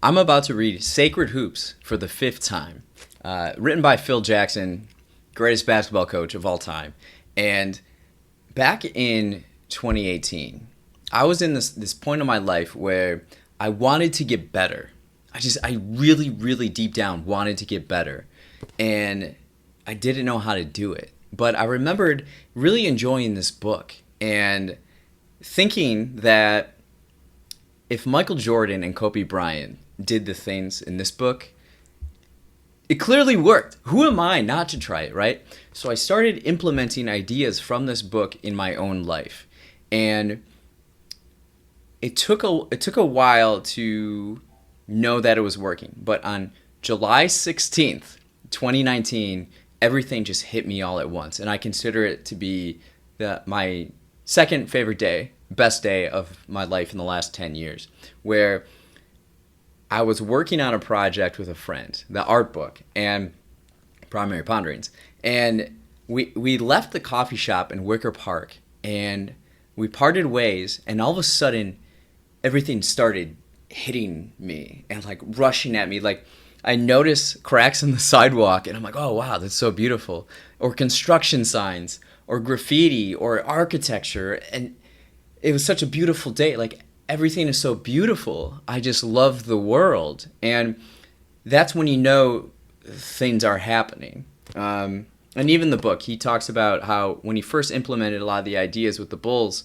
I'm about to read Sacred Hoops for the fifth time, written by Phil Jackson, greatest basketball coach of all time. And back in 2018, I was in this point of my life where I wanted to get better. I really, really deep down wanted to get better. And I didn't know how to do it. But I remembered really enjoying this book and thinking that if Michael Jordan and Kobe Bryant did the things in this book, it clearly worked. Who am I not to try it, right? So I started implementing ideas from this book in my own life. And it took a while to know that it was working. But on July 16th, 2019, everything just hit me all at once. And I consider it to be my second favorite day, best day of my life in the last 10 years, where I was working on a project with a friend, the art book and Primary Ponderings. And we left the coffee shop in Wicker Park and we parted ways, and all of a sudden everything started hitting me and like rushing at me. Like I noticed cracks in the sidewalk and I'm like, oh wow, that's so beautiful. Or construction signs or graffiti or architecture. And it was such a beautiful day. Like everything is so beautiful. I just love the world. And that's when you know things are happening. And even the book, he talks about how when he first implemented a lot of the ideas with the Bulls,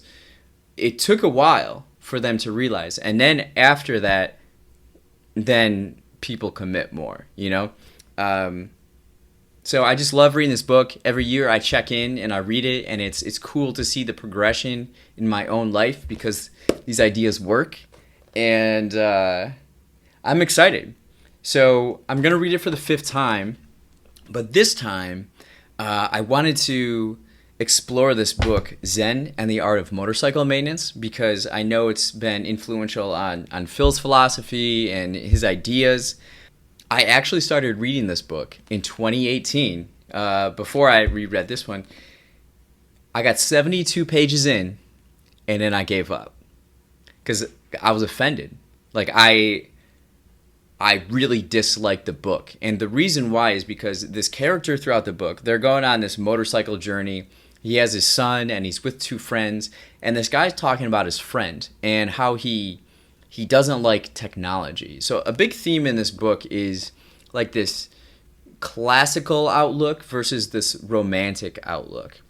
it took a while for them to realize. And then after that, then people commit more, you know? So I just love reading this book. Every year I check in and I read it, and it's cool to see the progression in my own life because these ideas work. And I'm excited. So I'm going to read it for the fifth time. But this time, I wanted to explore this book, Zen and the Art of Motorcycle Maintenance, because I know it's been influential on Phil's philosophy and his ideas. I actually started reading this book in 2018. Before I reread this one, I got 72 pages in, and then I gave up because I was offended. Like I really disliked the book, and the reason why is because this character throughout the book, they're going on this motorcycle journey. He has his son, and he's with two friends, and this guy's talking about his friend and how he doesn't like technology. So a big theme in this book is like this classical outlook versus this romantic outlook.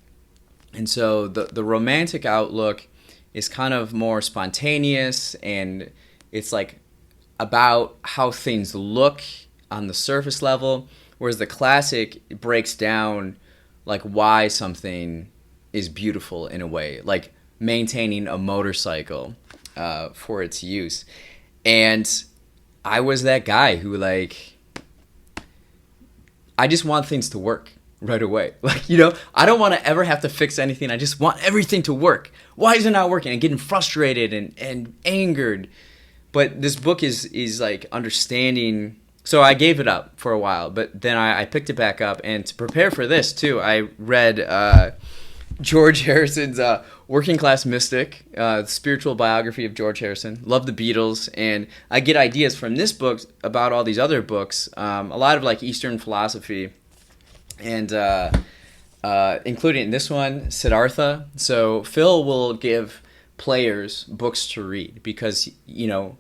And so the romantic outlook is kind of more spontaneous, and it's like about how things look on the surface level, whereas the classic breaks down like why something is beautiful in a way, like maintaining a motorcycle for its use. And I was that guy who like, I just want things to work right away. Like, you know, I don't want to ever have to fix anything. I just want everything to work. Why is it not working? And getting frustrated and angered. But this book is like understanding. So I gave it up for a while, but then I picked it back up. And to prepare for this too, I read George Harrison's Working Class Mystic, spiritual biography of George Harrison. Love the Beatles, and I get ideas from this book about all these other books. A lot of like Eastern philosophy, and including this one, Siddhartha. So Phil will give players books to read because, you know,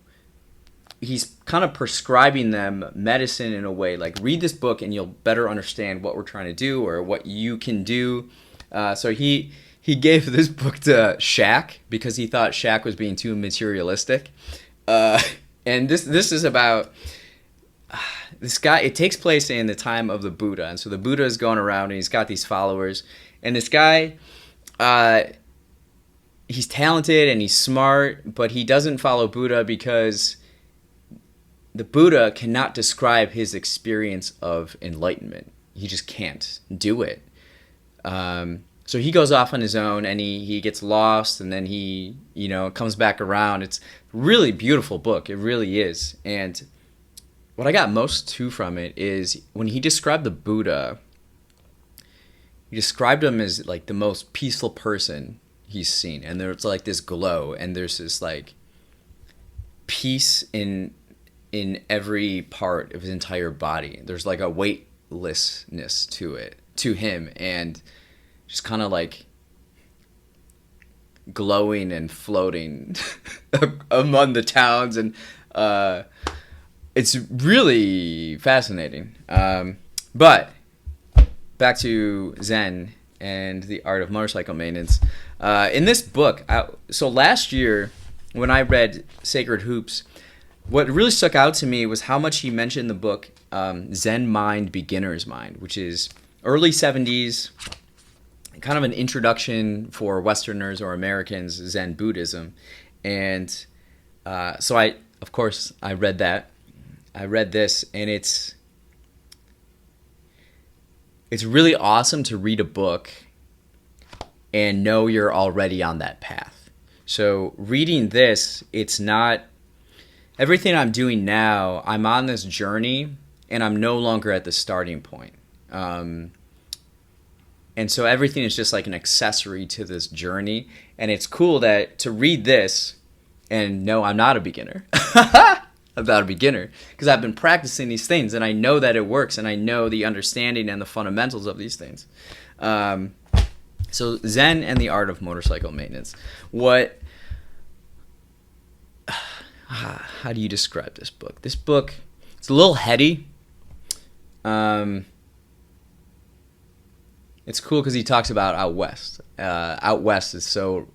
he's kind of prescribing them medicine in a way. Like, read this book and you'll better understand what we're trying to do or what you can do. So he gave this book to Shaq because he thought Shaq was being too materialistic. And this is about this guy. It takes place in the time of the Buddha. And so the Buddha is going around and he's got these followers. And this guy, he's talented and he's smart, but he doesn't follow Buddha because the Buddha cannot describe his experience of enlightenment. He just can't do it. So he goes off on his own and he gets lost, and then he, you know, comes back around. It's a really beautiful book. It really is. And what I got most too from it is when he described the Buddha, he described him as like the most peaceful person he's seen. And there's like this glow, and there's this like peace in in every part of his entire body. There's like a weightlessness to him, and just kind of like glowing and floating among the towns, and it's really fascinating. But back to Zen and the art of motorcycle maintenance. In this book, so last year when I read Sacred Hoops, what really stuck out to me was how much he mentioned the book Zen Mind, Beginner's Mind, which is early 70s, kind of an introduction for Westerners or Americans, Zen Buddhism. And so of course, I read that. I read this, and it's really awesome to read a book and know you're already on that path. So reading this, it's not everything I'm doing now. I'm on this journey, and I'm no longer at the starting point. And so everything is just like an accessory to this journey. And it's cool that to read this and know I'm not a beginner. I'm not a beginner because I've been practicing these things, and I know that it works, and I know the understanding and the fundamentals of these things. So Zen and the art of motorcycle maintenance. How do you describe this book? This book, it's a little heady. It's cool because he talks about out west. Out west is so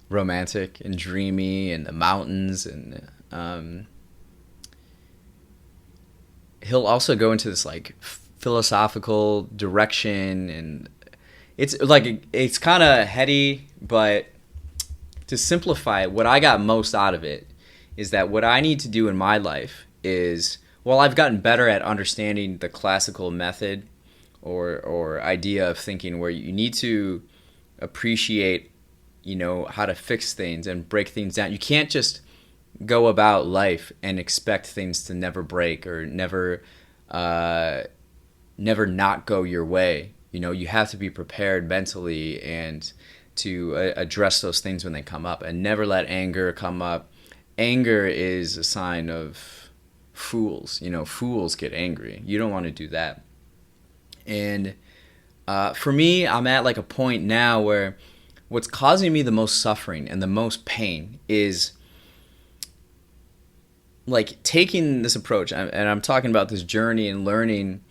romantic and dreamy, and the mountains, and he'll also go into this like philosophical direction, and it's kind of heady, but to simplify it, what I got most out of it is that what I need to do in my life is, well, I've gotten better at understanding the classical method or idea of thinking, where you need to appreciate, how to fix things and break things down. You can't just go about life and expect things to never break or never not go your way. You have to be prepared mentally and to address those things when they come up, and never let anger come up. Anger is a sign of fools. Fools get angry. You don't want to do that. And for me, I'm at like a point now where what's causing me the most suffering and the most pain is like taking this approach, and I'm talking about this journey and learning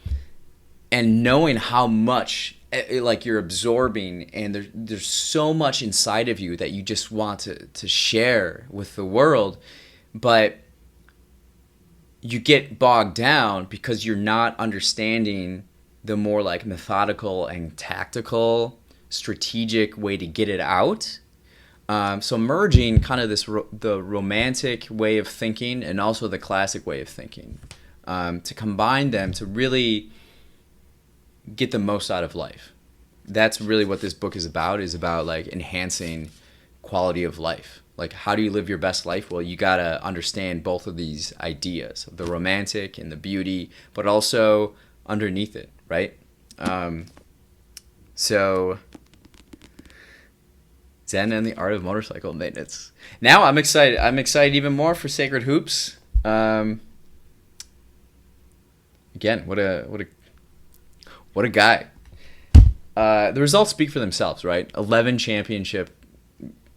and knowing how much like you're absorbing, and there's so much inside of you that you just want to share with the world, but you get bogged down because you're not understanding the more like methodical and tactical, strategic way to get it out. So merging kind of the romantic way of thinking and also the classic way of thinking, to combine them to really get the most out of life. That's really what this book is about like enhancing quality of life. Like, how do you live your best life? Well, you got to understand both of these ideas, the romantic and the beauty, but also underneath it, right? So Zen and the art of motorcycle maintenance. Now I'm excited. I'm excited even more for Sacred Hoops. Again, what a guy. The results speak for themselves, right? 11 championship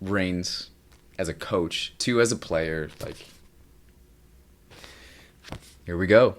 reigns as a coach, 2 as a player. Like, here we go.